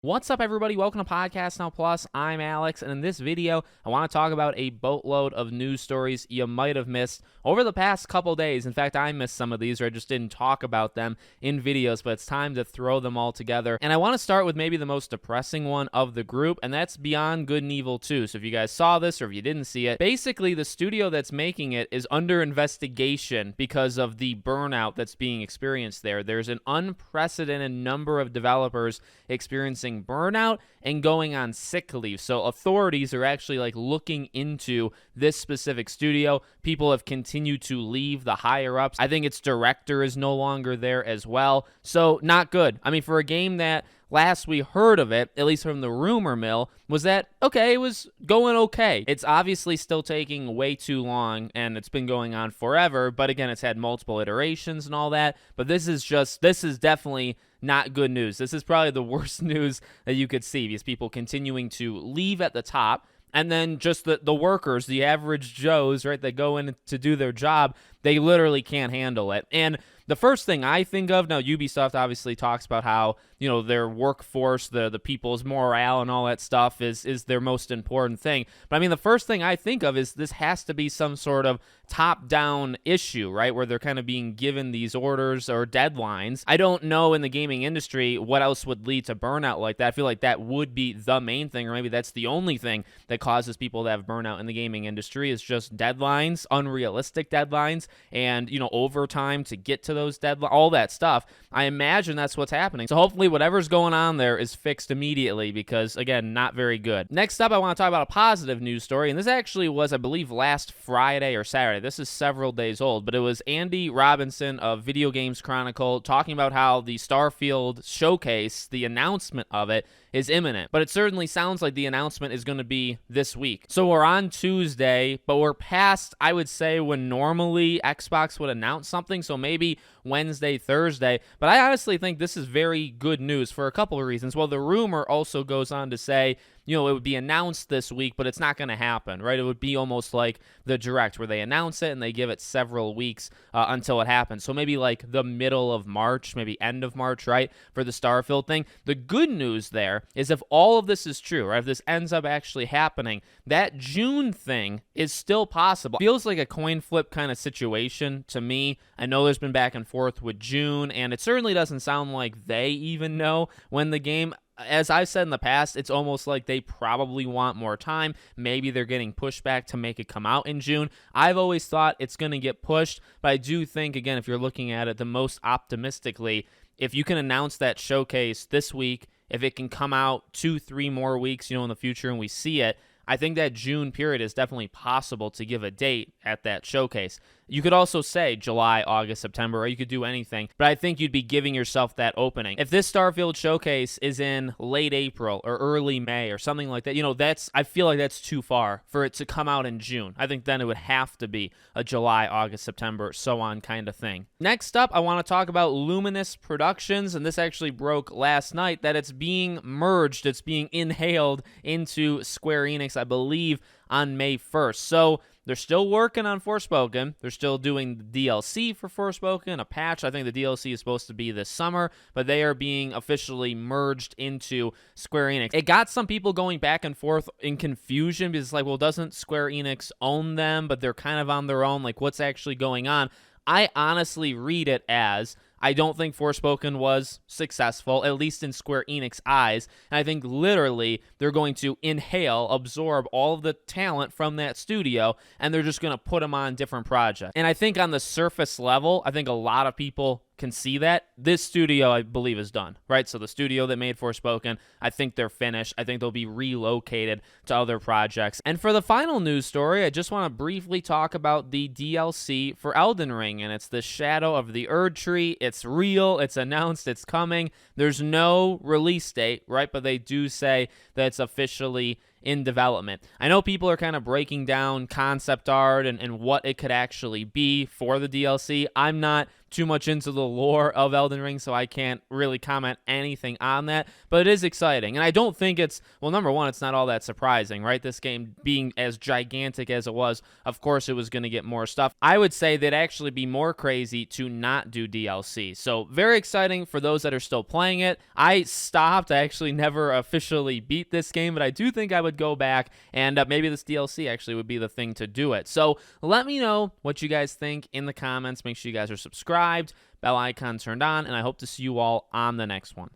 What's up, everybody? Welcome to Podcast Now Plus. I'm Alex, and in this video, I want to talk about a boatload of news stories you might have missed over the past couple days. In fact, I missed some of these, or I just didn't talk about them in videos, but it's time to throw them all together. And I want to start with maybe the most depressing one of the group, and that's Beyond Good and Evil 2. So if you guys saw this, or if you didn't see it, basically the studio that's making it is under investigation because of the burnout that's being experienced there. There's an unprecedented number of developers experiencing burnout and going on sick leave. So authorities are actually looking into this specific studio. People have continued to leave, the higher ups. I think its director is no longer there as well. So not good. I mean, for a game that last we heard of it, at least from the rumor mill, was that, okay, it was going okay. It's obviously still taking way too long, and it's been going on forever, but again, it's had multiple iterations and all that, but this is definitely not good news. This is probably the worst news that you could see, because people continuing to leave at the top, and then just the workers, the average Joes, right, that go in to do their job, they literally can't handle it. And the first thing I think of, now Ubisoft obviously talks about how, their workforce, the people's morale and all that stuff is their most important thing. But I mean, the first thing I think of is this has to be some sort of top-down issue, right, where they're kind of being given these orders or deadlines. I don't know in the gaming industry what else would lead to burnout like that. I feel like that would be the main thing, or maybe that's the only thing that causes people to have burnout in the gaming industry, is just deadlines, unrealistic deadlines, and, overtime to get to those deadlines, all that stuff. I imagine that's what's happening. So hopefully whatever's going on there is fixed immediately, because, again, not very good. Next up, I want to talk about a positive news story, and this actually was, I believe, last Friday or Saturday. This is several days old, but it was Andy Robinson of Video Games Chronicle talking about how the Starfield Showcase, the announcement of it, is imminent. But it certainly sounds like the announcement is going to be this week. So we're on Tuesday, but we're past, I would say, when normally Xbox would announce something, so maybe Wednesday, Thursday. But I honestly think this is very good news for a couple of reasons. Well, the rumor also goes on to say, it would be announced this week, but it's not going to happen, right? It would be almost like the Direct, where they announce it and they give it several weeks until it happens. So maybe like the middle of March, maybe end of March, right, for the Starfield thing. The good news there is, if all of this is true, right, if this ends up actually happening, that June thing is still possible. Feels like a coin flip kind of situation to me. I know there's been back and forth with June, and it certainly doesn't sound like they even know when the game, as I've said in the past, it's almost like they probably want more time. Maybe they're getting pushback to make it come out in June. I've always thought it's going to get pushed, but I do think, again, if you're looking at it the most optimistically, if you can announce that showcase this week, if it can come out 2-3 more weeks, in the future, and we see it, I think that June period is definitely possible to give a date at that showcase. You could also say July, August, September, or you could do anything, but I think you'd be giving yourself that opening. If this Starfield Showcase is in late April or early May or something like that, I feel like that's too far for it to come out in June. I think then it would have to be a July, August, September, so on kind of thing. Next up, I want to talk about Luminous Productions, and this actually broke last night, that it's being merged, it's being inhaled into Square Enix, I believe, on May 1st. So they're still working on Forspoken. They're still doing the DLC for Forspoken, a patch. I think the DLC is supposed to be this summer, but they are being officially merged into Square Enix. It got some people going back and forth in confusion, because it's doesn't Square Enix own them, but they're kind of on their own? What's actually going on? I honestly read it as, I don't think Forspoken was successful, at least in Square Enix eyes, and I think literally they're going to absorb all of the talent from that studio, and they're just going to put them on different projects. And I think on the surface level, I think a lot of people can see that this studio, I believe, is done, right? So the studio that made Forspoken, I think they're finished. I think they'll be relocated to other projects. And for the final news story, I just want to briefly talk about the DLC for Elden Ring, and it's the Shadow of the Erd Tree. It's real, it's announced, it's coming. There's no release date, right? But they do say that it's officially in development. I know people are kind of breaking down concept art and what it could actually be for the DLC. I'm not too much into the lore of Elden Ring, so I can't really comment anything on that, but it is exciting. And I don't think it's, well, number one, it's not all that surprising, right? This game being as gigantic as it was, of course it was going to get more stuff. I would say they'd actually be more crazy to not do DLC. So very exciting for those that are still playing it. I stopped. I actually never officially beat this game, but I do think I would go back, and maybe this DLC actually would be the thing to do it. So let me know what you guys think in the comments. Make sure you guys are subscribed, bell icon turned on, and I hope to see you all on the next one.